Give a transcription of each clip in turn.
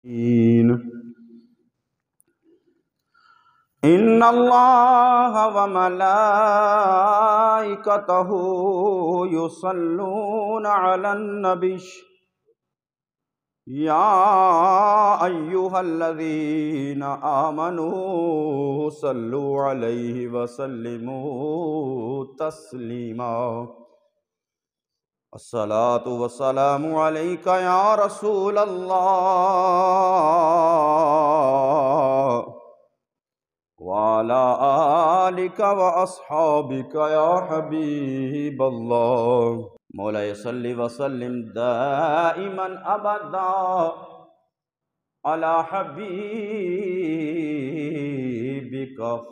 إن الله وملائكته يصلون على النبي يا أيها الذين آمنوا صلوا عليه وسلموا تسليما الصلاة والسلام عليك يا رسول الله وعلى آلك وأصحابك يا حبيب الله مولاي صل وسلم دائما أبدا على حبيبك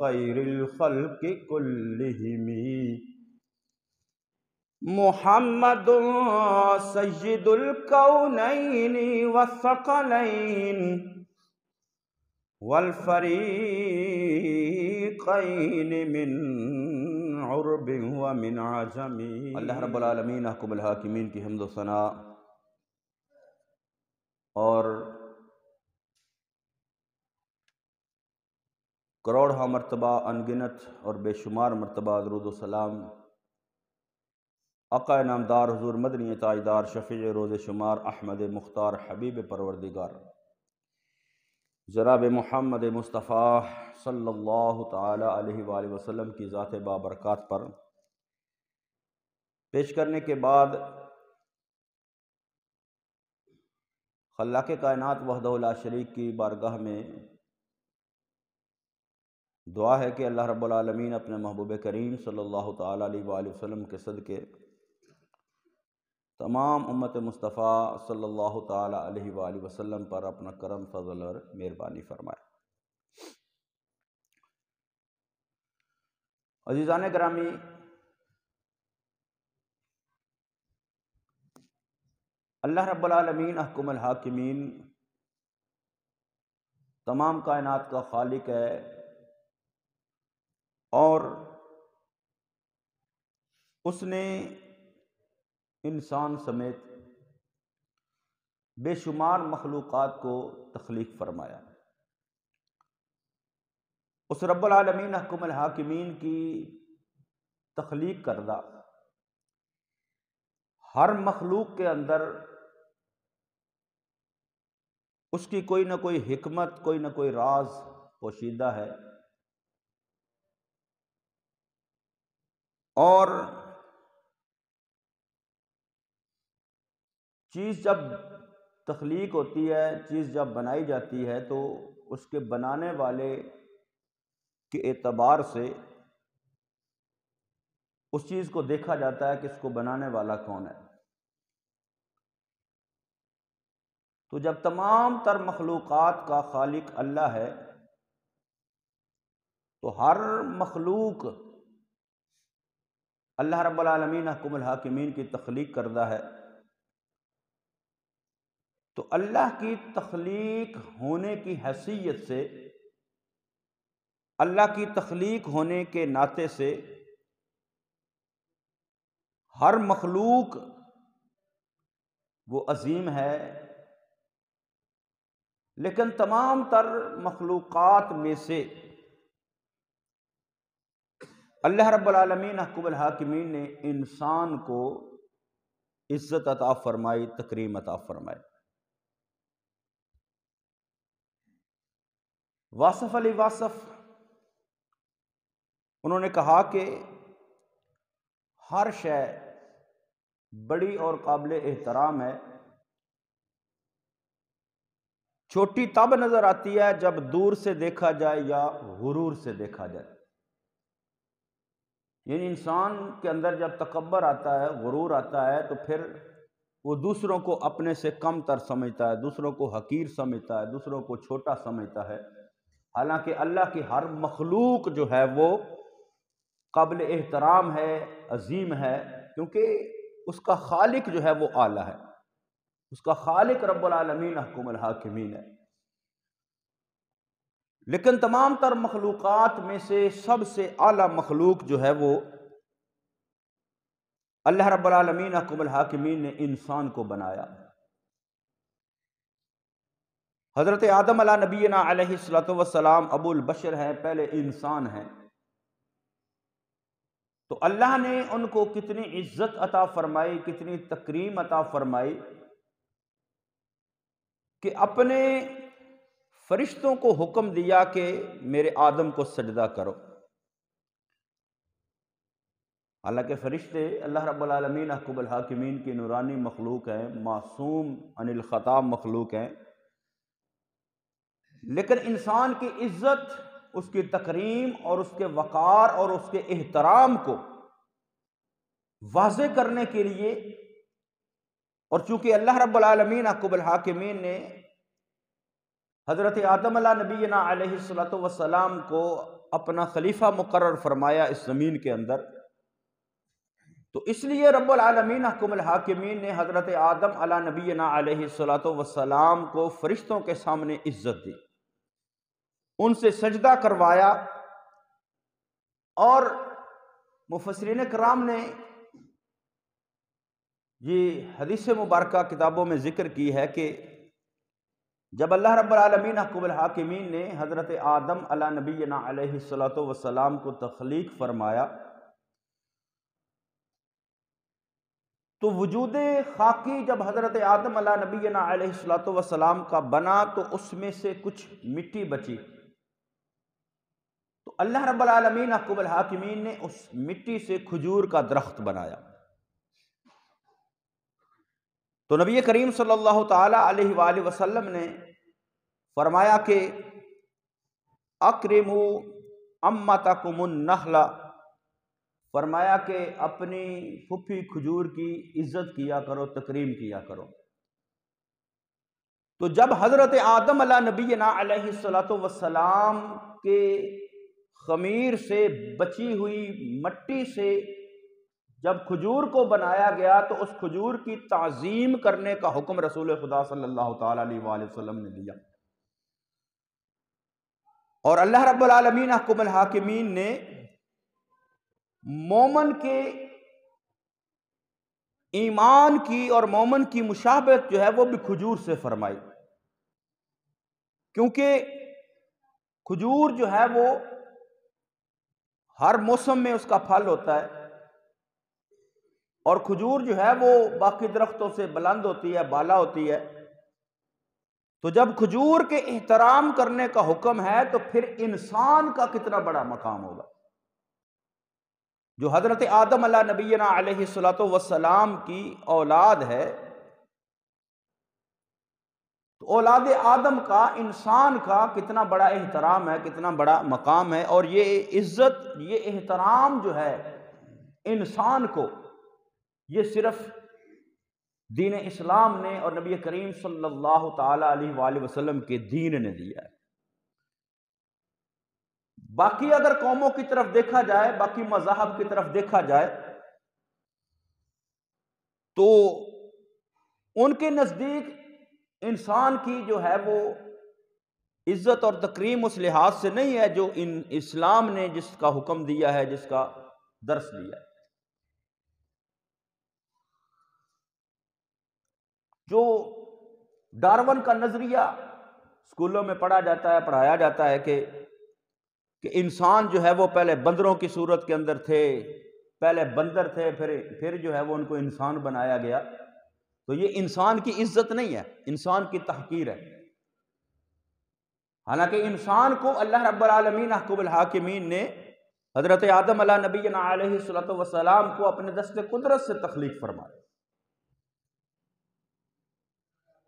خير الخلق كلهم محمد سيد الكونين والثقلين والفریقین من عرب ومن عجم۔ اللہ رب العالمین احکم الحاکمین کی حمد و ثنا اور کروڑہا مرتبہ انگنت اور بے شمار مرتبہ درود و سلام آقا نامدار حضور مدنی تاجدار شفیع روز شمار احمد مختار حبیب پروردگار جناب محمد مصطفیٰ صلی اللہ تعالی علیہ وآلہ وسلم کی ذات بابرکات پر پیش کرنے کے بعد خلاق کائنات وحدہ لا شریک کی بارگاہ میں دعا ہے کہ اللہ رب العالمین اپنے محبوب کریم صلی اللہ تعالی علیہ وآلہ وسلم کے صدقے تمام امت مصطفیٰ صلی اللہ تعالی علیہ وآلہ وسلم پر اپنا کرم فضل اور مہربانی فرمائے۔ عزیزان گرامی، اللہ رب العالمین احکم الحاکمین تمام کائنات کا خالق ہے اور اس نے انسان سمیت بے شمار مخلوقات کو تخلیق فرمایا۔ اس رب العالمین احکم الحاکمین کی تخلیق کردہ ہر مخلوق کے اندر اس کی کوئی نہ کوئی حکمت، کوئی نہ کوئی راز پوشیدہ ہے، اور چیز جب تخلیق ہوتی ہے، چیز جب بنائی جاتی ہے تو اس کے بنانے والے کے اعتبار سے اس چیز کو دیکھا جاتا ہے کہ اس کو بنانے والا کون ہے۔ تو جب تمام تر مخلوقات کا خالق اللہ ہے تو ہر مخلوق اللہ رب العالمین احکم الحاکمین کی تخلیق کردہ ہے، تو اللہ کی تخلیق ہونے کی حیثیت سے، اللہ کی تخلیق ہونے کے ناطے سے ہر مخلوق وہ عظیم ہے، لیکن تمام تر مخلوقات میں سے اللہ رب العالمین احکم الحاکمین نے انسان کو عزت عطا فرمائی، تکریم عطا فرمائی۔ واصف علی واصف انہوں نے کہا کہ ہر شے بڑی اور قابل احترام ہے، چھوٹی تب نظر آتی ہے جب دور سے دیکھا جائے یا غرور سے دیکھا جائے۔ یعنی انسان کے اندر جب تکبر آتا ہے، غرور آتا ہے، تو پھر وہ دوسروں کو اپنے سے کم تر سمجھتا ہے، دوسروں کو حقیر سمجھتا ہے، دوسروں کو چھوٹا سمجھتا ہے، حالانکہ اللہ کی ہر مخلوق جو ہے وہ قابل احترام ہے، عظیم ہے، کیونکہ اس کا خالق جو ہے وہ اعلیٰ ہے، اس کا خالق رب العالمین احکم الحاکمین ہے۔ لیکن تمام تر مخلوقات میں سے سب سے اعلیٰ مخلوق جو ہے وہ اللہ رب العالمین احکم الحاکمین نے انسان کو بنایا۔ حضرت آدم علیہ نبینا علیہ الصلوۃ والسلام ابو البشر ہیں، پہلے انسان ہیں، تو اللہ نے ان کو کتنی عزت عطا فرمائی، کتنی تکریم عطا فرمائی کہ اپنے فرشتوں کو حکم دیا کہ میرے آدم کو سجدہ کرو۔ حالانکہ فرشتے اللہ رب العالمین احکم الحاکمین کی نورانی مخلوق ہیں، معصوم عن الخطا مخلوق ہیں، لیکن انسان کی عزت، اس کی تکریم اور اس کے وقار اور اس کے احترام کو واضح کرنے کے لیے، اور چونکہ اللہ رب العالمین احکم الحاکمین نے حضرت آدم علیہ نبینا علیہ الصلوۃ والسلام کو اپنا خلیفہ مقرر فرمایا اس زمین کے اندر، تو اس لیے رب العالمین احکم الحاکمین نے حضرت آدم علیہ نبینا علیہ الصلوۃ والسلام کو فرشتوں کے سامنے عزت دی، ان سے سجدہ کروایا۔ اور مفسرین کرام نے یہ حدیث مبارکہ کتابوں میں ذکر کی ہے کہ جب اللہ رب العالمین احکم الحاکمین نے حضرت آدم علیہ نبینا علیہ الصلوۃ والسلام کو تخلیق فرمایا تو وجود خاکی جب حضرت آدم علیہ نبینا علیہ الصلوۃ والسلام کا بنا تو اس میں سے کچھ مٹی بچی، تو اللہ رب العالمین احکم الحاکمین نے اس مٹی سے کھجور کا درخت بنایا۔ تو نبی کریم صلی اللہ تعالی علیہ وآلہ وسلم نے فرمایا کہ اکرموا امتکم النخل، فرمایا کہ اپنی پھوپھی کھجور کی عزت کیا کرو، تکریم کیا کرو۔ تو جب حضرت آدم علیہ نبینا علیہ الصلوۃ والسلام کے خمیر سے بچی ہوئی مٹی سے جب کھجور کو بنایا گیا تو اس کھجور کی تعظیم کرنے کا حکم رسول خدا صلی اللہ تعالی علیہ وآلہ وسلم نے دیا، اور اللہ رب العالمین احکم الحاکمین نے مومن کے ایمان کی اور مومن کی مشابہت جو ہے وہ بھی کھجور سے فرمائی، کیونکہ کھجور جو ہے وہ ہر موسم میں اس کا پھل ہوتا ہے، اور کھجور جو ہے وہ باقی درختوں سے بلند ہوتی ہے، بالا ہوتی ہے، تو جب کھجور کے احترام کرنے کا حکم ہے تو پھر انسان کا کتنا بڑا مقام ہوگا، جو حضرت آدم علیہ نبینا علیہ الصلوۃ والسلام کی اولاد ہے، تو اولاد آدم کا، انسان کا کتنا بڑا احترام ہے، کتنا بڑا مقام ہے، اور یہ عزت، یہ احترام جو ہے انسان کو، یہ صرف دین اسلام نے اور نبی کریم صلی اللہ تعالی علیہ وآلہ وسلم کے دین نے دیا ہے۔ باقی اگر قوموں کی طرف دیکھا جائے، باقی مذاہب کی طرف دیکھا جائے تو ان کے نزدیک انسان کی جو ہے وہ عزت اور تکریم اس لحاظ سے نہیں ہے جو اسلام نے جس کا حکم دیا ہے، جس کا درس دیا ہے۔ جو ڈارون کا نظریہ اسکولوں میں پڑھا جاتا ہے، پڑھایا جاتا ہے کہ انسان جو ہے وہ پہلے بندروں کی صورت کے اندر تھے، پہلے بندر تھے، پھر جو ہے وہ ان کو انسان بنایا گیا، تو یہ انسان کی عزت نہیں ہے، انسان کی تحقیر ہے۔ حالانکہ انسان کو اللہ رب العالمین احکم الحاکمین نے حضرت آدم علیہ نبینا علیہ الصلوۃ والسلام کو اپنے دست قدرت سے تخلیق فرمایا۔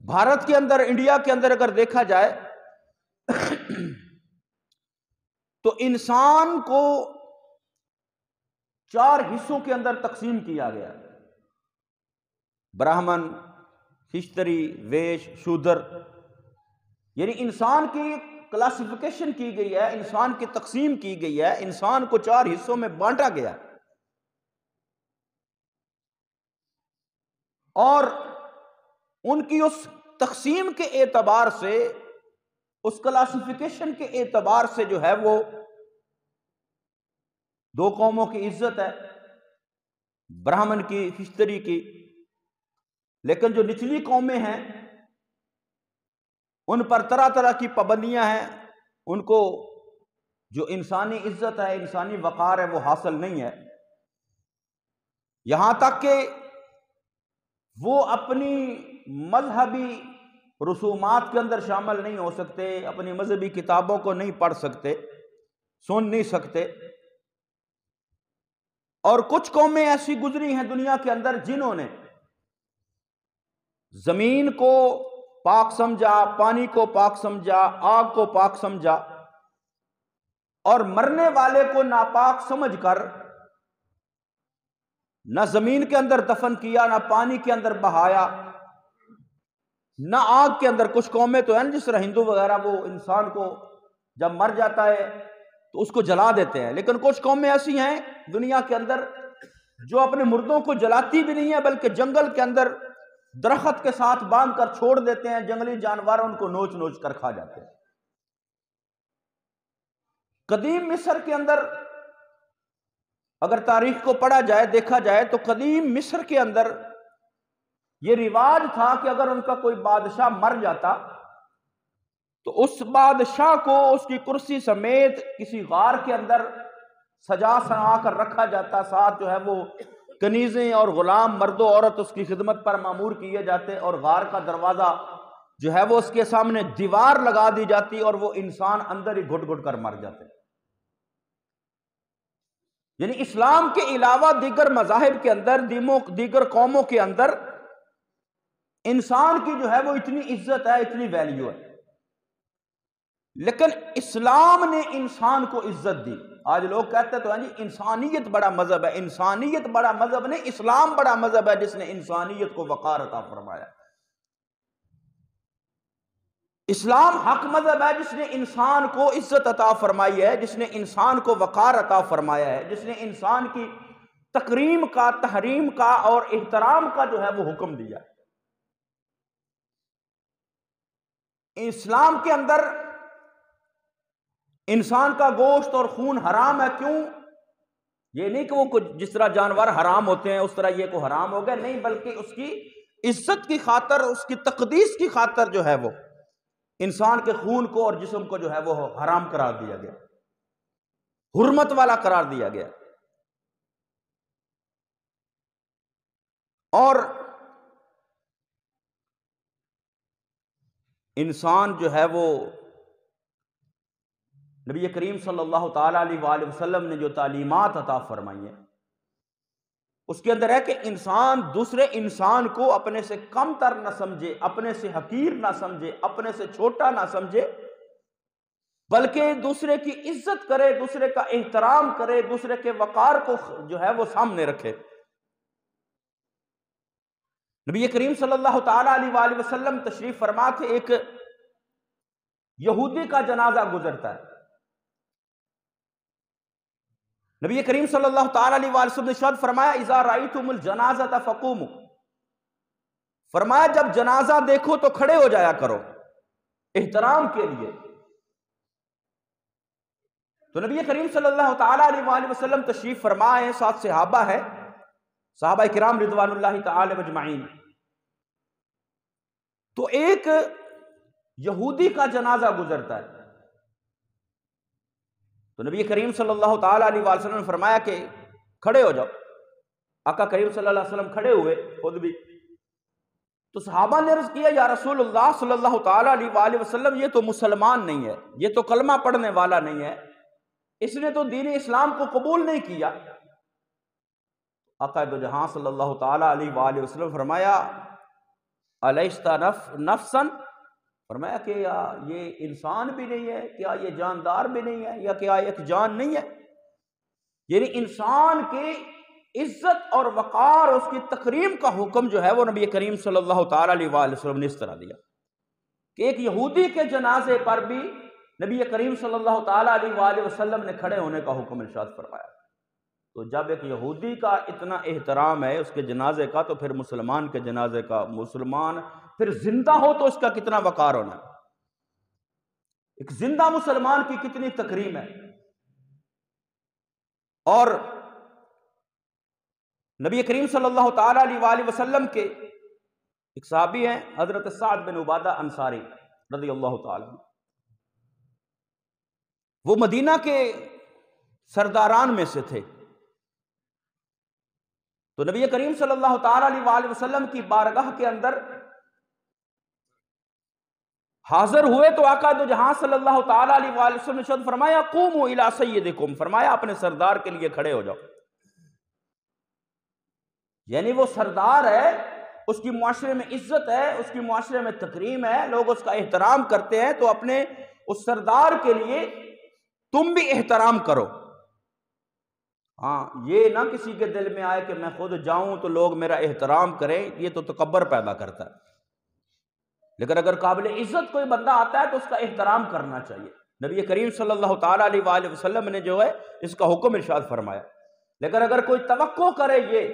بھارت کے اندر، انڈیا کے اندر اگر دیکھا جائے تو انسان کو 4 حصوں کے اندر تقسیم کیا گیا، براہمن، کشتری، ویش، شودر، یعنی انسان کی کلاسیفیکیشن کی گئی ہے، انسان کی تقسیم کی گئی ہے، انسان کو 4 حصوں میں بانٹا گیا، اور ان کی اس تقسیم کے اعتبار سے، اس کلاسیفیکیشن کے اعتبار سے جو ہے وہ 2 قوموں کی عزت ہے، براہمن کی، کشتری کی، لیکن جو نچلی قومیں ہیں ان پر طرح طرح کی پابندیاں ہیں، ان کو جو انسانی عزت ہے، انسانی وقار ہے، وہ حاصل نہیں ہے، یہاں تک کہ وہ اپنی مذہبی رسومات کے اندر شامل نہیں ہو سکتے، اپنی مذہبی کتابوں کو نہیں پڑھ سکتے، سن نہیں سکتے۔ اور کچھ قومیں ایسی گزری ہیں دنیا کے اندر جنہوں نے زمین کو پاک سمجھا، پانی کو پاک سمجھا، آگ کو پاک سمجھا، اور مرنے والے کو ناپاک سمجھ کر نہ زمین کے اندر دفن کیا، نہ پانی کے اندر بہایا، نہ آگ کے اندر۔ کچھ قومیں تو ہیں جس طرح ہندو وغیرہ، وہ انسان کو جب مر جاتا ہے تو اس کو جلا دیتے ہیں، لیکن کچھ قومیں ایسی ہیں دنیا کے اندر جو اپنے مردوں کو جلاتی بھی نہیں ہیں، بلکہ جنگل کے اندر درخت کے ساتھ باندھ کر چھوڑ دیتے ہیں، جنگلی جانور ان کو نوچ نوچ کر کھا جاتے ہیں۔ قدیم مصر کے اندر اگر تاریخ کو پڑھا جائے، دیکھا جائے تو قدیم مصر کے اندر یہ رواج تھا کہ اگر ان کا کوئی بادشاہ مر جاتا تو اس بادشاہ کو اس کی کرسی سمیت کسی غار کے اندر سجا سنوا کر رکھا جاتا، ساتھ جو ہے وہ کنیزیں اور غلام مرد و عورت اس کی خدمت پر مامور کیے جاتے، اور غار کا دروازہ جو ہے وہ اس کے سامنے دیوار لگا دی جاتی، اور وہ انسان اندر ہی گھٹ گھٹ کر مر جاتے۔ یعنی اسلام کے علاوہ دیگر مذاہب کے اندر، دیگر قوموں کے اندر انسان کی جو ہے وہ اتنی عزت ہے، اتنی ویلیو ہے، لیکن اسلام نے انسان کو عزت دی۔ آج لوگ کہتے تو ہیں جی انسانیت بڑا مذہب ہے، انسانیت بڑا مذہب نہیں، اسلام بڑا مذہب ہے جس نے انسانیت کو وقار عطا فرمایا۔ اسلام حق مذہب ہے جس نے انسان کو عزت عطا فرمائی ہے، جس نے انسان کو وقار عطا فرمایا ہے، جس نے انسان کی تکریم کا، تحریم کا اور احترام کا جو ہے وہ حکم دیا۔ اسلام کے اندر انسان کا گوشت اور خون حرام ہے۔ کیوں؟ یہ نہیں کہ وہ جس طرح جانور حرام ہوتے ہیں اس طرح یہ کو حرام ہو گیا، نہیں، بلکہ اس کی عزت کی خاطر، اس کی تقدیس کی خاطر جو ہے وہ انسان کے خون کو اور جسم کو جو ہے وہ حرام قرار دیا گیا، حرمت والا قرار دیا گیا۔ اور انسان جو ہے وہ نبی کریم صلی اللہ تعالیٰ علیہ وآلہ وسلم نے جو تعلیمات عطا فرمائی ہیں اس کے اندر ہے کہ انسان دوسرے انسان کو اپنے سے کم تر نہ سمجھے، اپنے سے حقیر نہ سمجھے، اپنے سے چھوٹا نہ سمجھے، بلکہ دوسرے کی عزت کرے، دوسرے کا احترام کرے، دوسرے کے وقار کو جو ہے وہ سامنے رکھے۔ نبی کریم صلی اللہ تعالیٰ علیہ وآلہ وسلم تشریف فرما تھے، ایک یہودی کا جنازہ گزرتا ہے۔ نبی کریم صلی اللہ تعالیٰ علیہ وآلہ وسلم نے ارشاد فرمایا اذا رأیتم الجنازۃ فقوموا، فرمایا جب جنازہ دیکھو تو کھڑے ہو جایا کرو احترام کے لیے۔ تو نبی کریم صلی اللہ تعالیٰ علیہ وآلہ وسلم تشریف فرمائے، ساتھ صحابہ ہے، صحابہ کرام رضوان اللہ تعالی مجمعین۔ تو ایک یہودی کا جنازہ گزرتا ہے، تو نبی کریم صلی اللہ تعالیٰ علیہ وآلہ وسلم نے فرمایا کہ کھڑے ہو جاؤ۔ آقا کریم صلی اللہ علیہ وسلم کھڑے ہوئے خود بھی۔ تو صحابہ نے عرض کیا یا رسول اللہ صلی اللہ تعالیٰ علیہ وآلہ وسلم، یہ تو مسلمان نہیں ہے، یہ تو کلمہ پڑھنے والا نہیں ہے، اس نے تو دین اسلام کو قبول نہیں کیا۔ آقا دو جہاں صلی اللہ تعالیٰ علیہ وآلہ وسلم فرمایا الیست نفسا، فرمایا کہ یہ انسان بھی نہیں ہے، کیا یہ جاندار بھی نہیں ہے، یا کیا ایک جان نہیں ہے؟ یعنی انسان کی عزت اور وقار، اس کی تکریم کا حکم جو ہے وہ نبی کریم صلی اللہ تعالیٰ علیہ وآلہ وسلم نے اس طرح دیا کہ ایک یہودی کے جنازے پر بھی نبی کریم صلی اللہ تعالیٰ علیہ وآلہ وسلم نے کھڑے ہونے کا حکم ارشاد فرمایا۔ تو جب ایک یہودی کا اتنا احترام ہے اس کے جنازے کا، تو پھر مسلمان کے جنازے کا، مسلمان پھر زندہ ہو تو اس کا کتنا وقار ہونا ہے، ایک زندہ مسلمان کی کتنی تکریم ہے۔ اور نبی کریم صلی اللہ تعالیٰ علیہ وآلہ وسلم کے ایک صحابی ہیں حضرت سعد بن عبادہ انصاری، رضی اللہ تعالی عنہ، وہ مدینہ کے سرداران میں سے تھے۔ تو نبی کریم صلی اللہ تعالی علیہ وآلہ وسلم کی بارگاہ کے اندر حاضر ہوئے تو آقا دو جہاں صلی اللہ تعالی علیہ وآلہ وسلم نے ارشاد فرمایا قوموا الی سیدکم، فرمایا اپنے سردار کے لیے کھڑے ہو جاؤ۔ یعنی وہ سردار ہے، اس کی معاشرے میں عزت ہے، اس کی معاشرے میں تکریم ہے، لوگ اس کا احترام کرتے ہیں، تو اپنے اس سردار کے لیے تم بھی احترام کرو۔ ہاں، یہ نہ کسی کے دل میں آئے کہ میں خود جاؤں تو لوگ میرا احترام کریں، یہ تو تکبر پیدا کرتا ہے۔ لیکن اگر قابل عزت کوئی بندہ آتا ہے تو اس کا احترام کرنا چاہیے۔ نبی کریم صلی اللہ تعالیٰ علیہ وآلہ وسلم نے جو ہے اس کا حکم ارشاد فرمایا۔ لیکن اگر کوئی توقع کرے یہ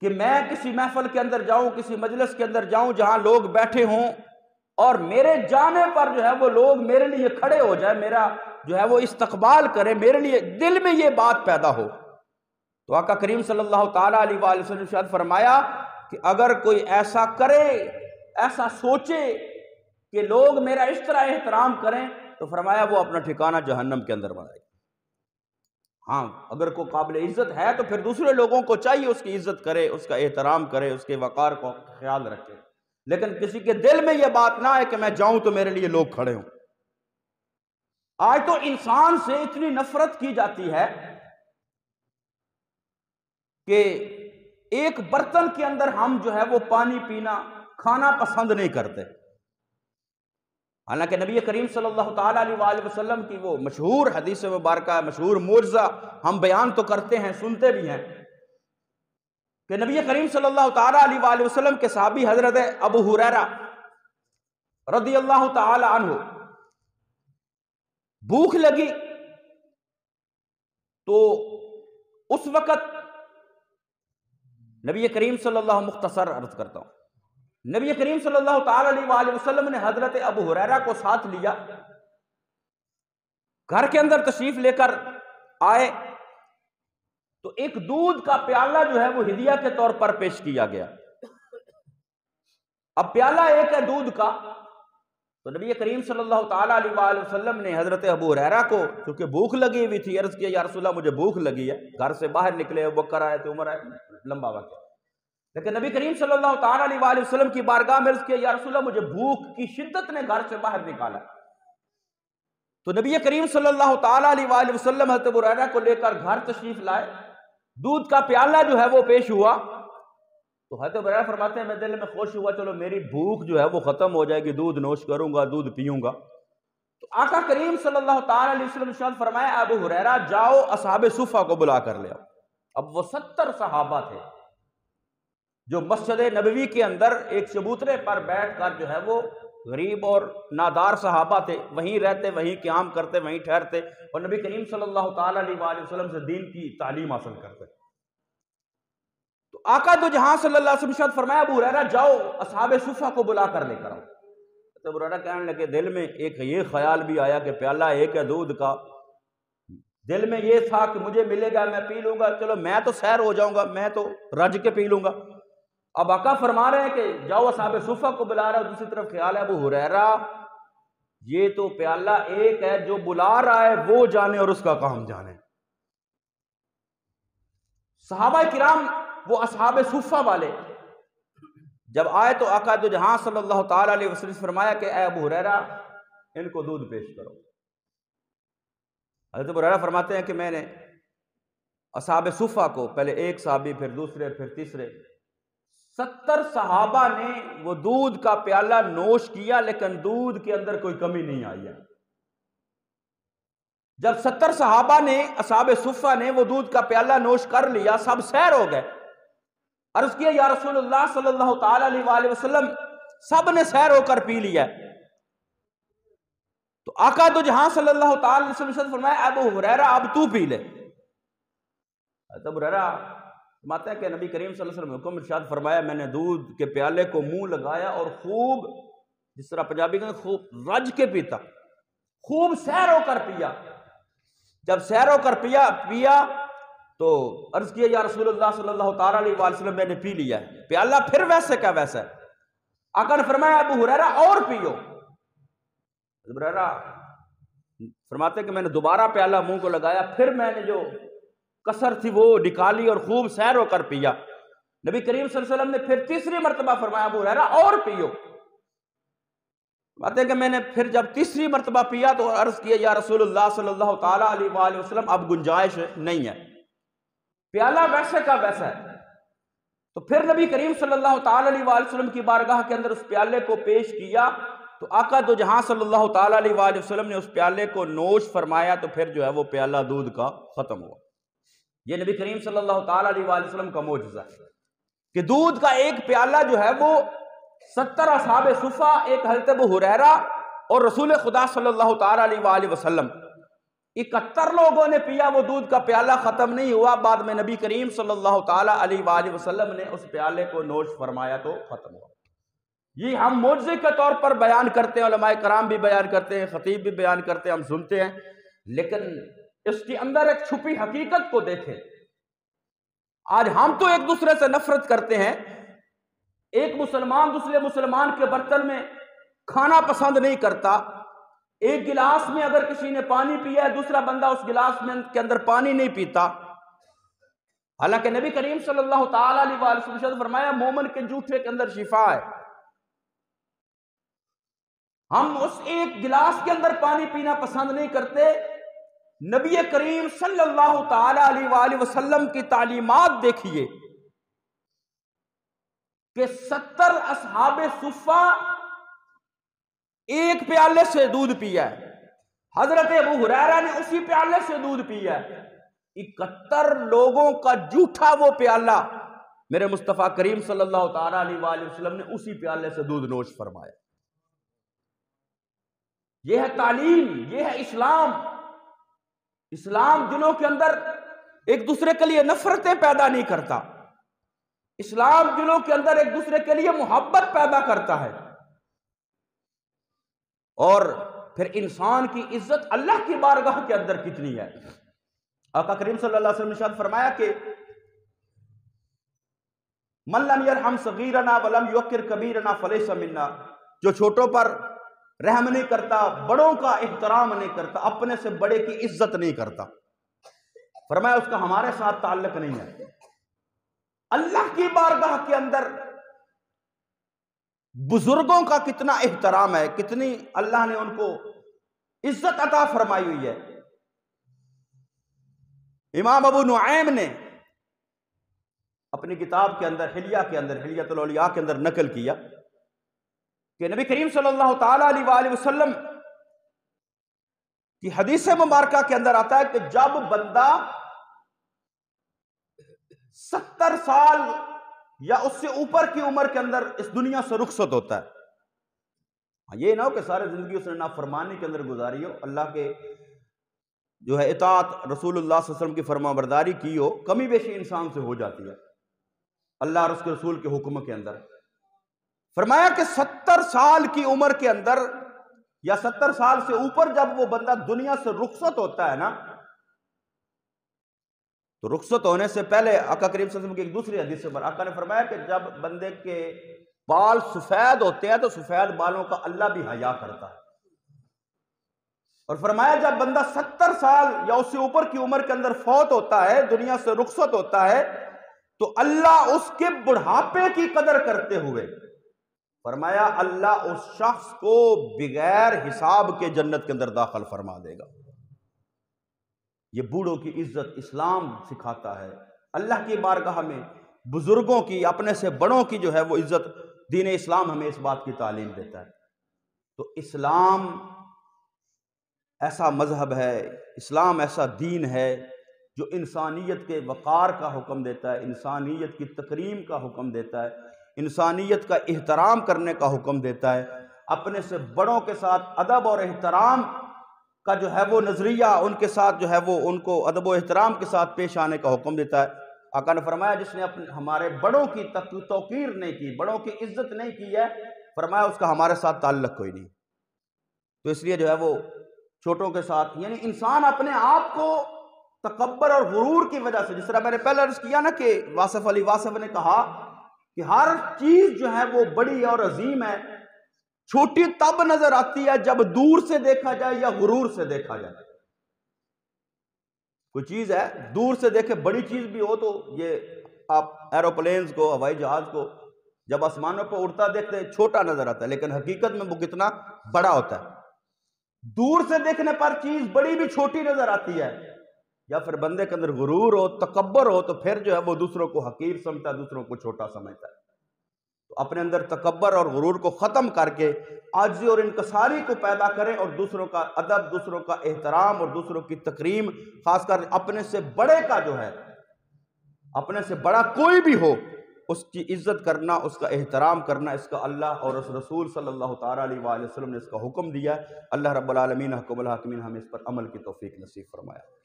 کہ میں کسی محفل کے اندر جاؤں، کسی مجلس کے اندر جاؤں جہاں لوگ بیٹھے ہوں اور میرے جانے پر جو ہے وہ لوگ میرے لیے کھڑے ہو جائے، میرا جو ہے وہ استقبال کرے، میرے لیے دل میں یہ بات پیدا ہو، تو آقا کریم صلی اللہ تعالیٰ علیہ وآلہ وسلم نے ارشاد فرمایا کہ اگر کوئی ایسا کرے، ایسا سوچے کہ لوگ میرا اس طرح احترام کریں، تو فرمایا وہ اپنا ٹھکانہ جہنم کے اندر بنائے۔ ہاں، اگر کوئی قابل عزت ہے تو پھر دوسرے لوگوں کو چاہیے اس کی عزت کرے، اس کا احترام کرے، اس کے وقار کو خیال رکھے، لیکن کسی کے دل میں یہ بات نہ ہے کہ میں جاؤں تو میرے لیے لوگ کھڑے ہوں۔ آج تو انسان سے اتنی نفرت کی جاتی ہے کہ ایک برتن کے اندر ہم جو ہے وہ پانی پینا، کھانا پسند نہیں کرتے۔ حالانکہ نبی کریم صلی اللہ تعالیٰ علیہ وآلہ وسلم کی وہ مشہور حدیث مبارکہ، مشہور معجزہ ہم بیان تو کرتے ہیں، سنتے بھی ہیں کہ نبی کریم صلی اللہ تعالیٰ علیہ وآلہ وسلم کے صحابی حضرت ابو ہریرہ رضی اللہ تعالی عنہ بھوک لگی تو اس وقت نبی کریم صلی اللہ، مختصر عرض کرتا ہوں، نبی کریم صلی اللہ تعالی علیہ وآلہ وسلم نے حضرت ابو ہریرہ کو ساتھ لیا، گھر کے اندر تشریف لے کر آئے تو ایک دودھ کا پیالہ جو ہے وہ ہدیہ کے طور پر پیش کیا گیا۔ اب پیالہ ایک ہے دودھ کا، تو نبی کریم صلی اللہ تعالی علیہ وآلہ وسلم نے حضرت ابو ہریرہ کو، چونکہ بھوک لگی ہوئی تھی، عرض کیا یا رسول اللہ مجھے بھوک لگی ہے، گھر سے باہر نکلے، ابو بکر آئے تھے، عمر آئے، لمبا واقعہ، لیکن نبی کریم صلی اللہ تعالی علیہ وآلہ وسلم کی بارگاہ میں عرض کیا یا رسول اللہ مجھے بھوک کی شدت نے گھر سے باہر نکالا۔ تو نبی کریم صلی اللہ تعالی علیہ وآلہ وسلم حضرت ابو ہریرہ کو لے کر گھر تشریف لائے، دودھ کا پیالہ جو ہے وہ پیش ہوا، تو حضرت ابو ہریرہ فرماتے ہیں میں دل میں خوش ہوا، چلو میری بھوک جو ہے وہ ختم ہو جائے گی، دودھ نوش کروں گا، دودھ پیوں گا۔ تو آقا کریم صلی اللہ تعالی علیہ وسلم نے ارشاد فرمایا ابو ہریرہ جاؤ اصحاب صفہ کو بلا کر لے آؤ۔ اب وہ 70 صحابہ تھے جو مسجد نبوی کے اندر ایک چبوترے پر بیٹھ کر جو ہے وہ غریب اور نادار صحابہ تھے، وہیں رہتے، وہیں قیام کرتے، وہیں ٹھہرتے اور نبی کریم صلی اللہ تعالی علیہ وآلہ وسلم سے دین کی تعلیم حاصل کرتے۔ تو آقا دو جہاں صلی اللہ علیہ وسلم نے فرمایا ابو ہریرہ جاؤ اصحاب صفہ کو بلا کر لے کر آؤ۔ تو ابو ہریرہ کہنے لگے دل میں ایک یہ خیال بھی آیا کہ پیالہ ایک ہے دودھ کا، دل میں یہ تھا کہ مجھے ملے گا میں پی لوں گا، چلو میں تو سیر ہو جاؤں گا، میں تو رج کے پی لوں گا۔ اب آقا فرما رہے ہیں کہ جاؤ اصحاب صفہ کو بلا رہا ہے، دوسری طرف خیال ہے ابو ہریرہ یہ تو پیالہ ایک ہے، جو بلا رہا ہے وہ جانے اور اس کا کام جانے۔ صحابہ کرام وہ اصحاب صفہ والے جب آئے تو آقا دو جہاں صلی اللہ تعالی علیہ وسلم نے فرمایا کہ اے ابو ہریرہ ان کو دودھ پیش کرو۔ حضرت ابو ہریرہ فرماتے ہیں کہ میں نے اصحاب صفہ کو، پہلے ایک صحابی، پھر دوسرے، پھر تیسرے، 70 صحابہ نے وہ دودھ کا پیالہ نوش کیا، لیکن دودھ کے اندر کوئی کمی نہیں آئی ہے۔ جب 70 صحابہ نے، اصحاب صفہ نے وہ دودھ کا پیالہ نوش کر لیا، سب سیر ہو گئے، عرض کیا یا رسول اللہ صلی اللہ تعالی علیہ وآلہ وسلم سب نے سیر ہو کر پی لیا۔ تو آقا دو جہاں صلی اللہ تعالی علیہ وسلم نے فرمایا ابو ہریرہ اب تو پی لے۔ حضرت ابو ہریرہ فرماتے ہیں کہ نبی کریم صلی اللہ علیہ وسلم نے حکم ارشاد فرمایا، میں نے دودھ کے پیالے کو منہ لگایا اور خوب، جس طرح پنجابی کہتے ہیں، خوب رج کے پیتا، خوب سیر ہو کر پیا۔ جب سیر ہو کر پیا تو عرض کیا یا رسول اللہ صلی اللہ تعالی علیہ وسلم میں نے پی لیا ہے۔ پیالہ پھر ویسے کا ویسا ہے۔ آقا نے فرمایا ابو ہریرہ اور پیو. ابو ہریرہ فرماتے ہیں کہ میں نے دوبارہ پیالہ منہ کو لگایا، پھر میں نے جو کثر تھی وہ نکالی اور خوب سیر ہو کر پیا. نبی کریم صلی اللہ علیہ وسلم نے پھر تیسری مرتبہ فرمایا ابو ہریرہ اور پیو. بات ہے کہ میں نے پھر جب تیسری مرتبہ پیا تو عرض کیا یا رسول اللہ صلی اللہ تعالیٰ علیہ وآلہ وسلم اب گنجائش نہیں ہے، پیالہ ویسے کا ویسا ہے. تو پھر نبی کریم صلی اللہ تعالیٰ علیہ وآلہ وسلم کی بارگاہ کے اندر اس پیالے کو پیش کیا تو آقا دو جہاں صلی اللہ تعالیٰ علیہ وآلہ وسلم نے اس پیالے کو نوش فرمایا تو پھر جو ہے وہ پیالہ دودھ کا ختم ہوا. یہ نبی کریم صلی اللہ تعالیٰ علیہ وآلہ وسلم کا معجزہ ہے کہ دودھ کا ایک پیالہ جو ہے وہ 70 اصحاب صفہ، ایک حضرت ابو ہریرہ اور رسول خدا صلی اللہ تعالیٰ علیہ وآلہ وسلم 71 لوگوں نے پیا. وہ دودھ کا پیالہ ختم نہیں ہوا، بعد میں نبی کریم صلی اللہ تعالیٰ علیہ وآلہ وسلم نے اس پیالے کو نوش فرمایا تو ختم ہوا. یہ ہم معجزے کے طور پر بیان کرتے ہیں، علماء کرام بھی بیان کرتے ہیں، خطیب بھی بیان کرتے ہیں، ہم سنتے ہیں، لیکن اس کے اندر ایک چھپی حقیقت کو دیکھیں. آج ہم تو ایک دوسرے سے نفرت کرتے ہیں، ایک مسلمان دوسرے مسلمان کے برتن میں کھانا پسند نہیں کرتا. ایک گلاس میں اگر کسی نے پانی پیا ہے دوسرا بندہ اس گلاس میں کے اندر پانی نہیں پیتا. حالانکہ نبی کریم صلی اللہ تعالیٰ علیہ وآلہ وسلم فرمایا مومن کے جوٹے کے اندر شفا ہے. ہم اس ایک گلاس کے اندر پانی پینا پسند نہیں کرتے. نبی کریم صلی اللہ تعالیٰ علیہ وآلہ وسلم کی تعلیمات دیکھیے کہ 70 اصحاب صفہ ایک پیالے سے دودھ پیا ہے، حضرت ابو ہریرہ نے اسی پیالے سے دودھ پیا ہے. 71 لوگوں کا جھوٹا وہ پیالہ میرے مصطفیٰ کریم صلی اللہ تعالیٰ علیہ وآلہ وسلم نے اسی پیالے سے دودھ نوش فرمایا. یہ ہے تعلیم، یہ ہے اسلام. اسلام دلوں کے اندر ایک دوسرے کے لیے نفرتیں پیدا نہیں کرتا، اسلام دلوں کے اندر ایک دوسرے کے لیے محبت پیدا کرتا ہے. اور پھر انسان کی عزت اللہ کی بارگاہ کے اندر کتنی ہے. آقا کریم صلی اللہ علیہ وسلم نے ارشاد فرمایا کہ من لم یرحم صغیرنا ولم یوقر کبیرنا فلیس منا، جو چھوٹوں پر رحم نہیں کرتا، بڑوں کا احترام نہیں کرتا، اپنے سے بڑے کی عزت نہیں کرتا، فرمایا اس کا ہمارے ساتھ تعلق نہیں ہے. اللہ کی بارگاہ کے اندر بزرگوں کا کتنا احترام ہے، کتنی اللہ نے ان کو عزت عطا فرمائی ہوئی ہے. امام ابو نعیم نے اپنی کتاب کے اندر حلیۃ الاولیاء کے اندر نقل کیا کہ نبی کریم صلی اللہ تعالیٰ علیہ وآلہ وسلم کی حدیث مبارکہ کے اندر آتا ہے کہ جب بندہ 70 سال یا اس سے اوپر کی عمر کے اندر اس دنیا سے رخصت ہوتا ہے، یہ نہ ہو کہ سارے زندگی اس نے نافرمانی کے اندر گزاری ہو، اللہ کے جو ہے اطاعت رسول اللہ صلی اللہ علیہ وسلم کی فرما برداری کی ہو، کمی بیشی انسان سے ہو جاتی ہے اللہ اور اس کے رسول کے حکم کے اندر. فرمایا کہ 70 سال کی عمر کے اندر یا 70 سال سے اوپر جب وہ بندہ دنیا سے رخصت ہوتا ہے نا، تو رخصت ہونے سے پہلے آقا کریم صلی اللہ علیہ وسلم کی ایک دوسری حدیث پر آقا نے فرمایا کہ جب بندے کے بال سفید ہوتے ہیں تو سفید بالوں کا اللہ بھی حیا کرتا ہے. اور فرمایا جب بندہ 70 سال یا اس سے اوپر کی عمر کے اندر فوت ہوتا ہے، دنیا سے رخصت ہوتا ہے، تو اللہ اس کے بڑھاپے کی قدر کرتے ہوئے فرمایا اللہ اس شخص کو بغیر حساب کے جنت کے اندر داخل فرما دے گا. یہ بوڑھوں کی عزت اسلام سکھاتا ہے. اللہ کی بارگاہ میں بزرگوں کی، اپنے سے بڑوں کی جو ہے وہ عزت دین اسلام ہمیں اس بات کی تعلیم دیتا ہے. تو اسلام ایسا مذہب ہے، اسلام ایسا دین ہے جو انسانیت کے وقار کا حکم دیتا ہے، انسانیت کی تکریم کا حکم دیتا ہے، انسانیت کا احترام کرنے کا حکم دیتا ہے، اپنے سے بڑوں کے ساتھ ادب اور احترام کا جو ہے وہ نظریہ ان کے ساتھ جو ہے وہ ان کو ادب و احترام کے ساتھ پیش آنے کا حکم دیتا ہے. آقا نے فرمایا جس نے ہمارے بڑوں کی توقیر نہیں کی، بڑوں کی عزت نہیں کی ہے، فرمایا اس کا ہمارے ساتھ تعلق کوئی نہیں. تو اس لیے جو ہے وہ چھوٹوں کے ساتھ، یعنی انسان اپنے آپ کو تکبر اور غرور کی وجہ سے، جس طرح میں نے پہلے عرض کیا نا کہ واصف علی واصف نے کہا کہ ہر چیز جو ہے وہ بڑی اور عظیم ہے، چھوٹی تب نظر آتی ہے جب دور سے دیکھا جائے یا غرور سے دیکھا جائے۔ کوئی چیز ہے دور سے دیکھے بڑی چیز بھی ہو، تو یہ آپ ایروپلینز کو، ہوائی جہاز کو جب آسمانوں پر اڑتا دیکھتے ہیں چھوٹا نظر آتا ہے، لیکن حقیقت میں وہ کتنا بڑا ہوتا ہے۔ دور سے دیکھنے پر چیز بڑی بھی چھوٹی نظر آتی ہے، یا پھر بندے کے اندر غرور ہو، تکبر ہو، تو پھر جو ہے وہ دوسروں کو حقیر سمجھتا ہے، دوسروں کو چھوٹا سمجھتا ہے۔ تو اپنے اندر تکبر اور غرور کو ختم کر کے عاجزی اور انکساری کو پیدا کریں، اور دوسروں کا ادب، دوسروں کا احترام اور دوسروں کی تکریم، خاص کر اپنے سے بڑے کا جو ہے، اپنے سے بڑا کوئی بھی ہو اس کی عزت کرنا، اس کا احترام کرنا، اس کا اللہ اور اس رسول صلی اللہ تعالیٰ علیہ وآلہ وسلم نے اس کا حکم دیا ہے۔ اللہ رب العالمین حکم الحاکمین ہمیں اس پر عمل کی توفیق نصیب فرمایا۔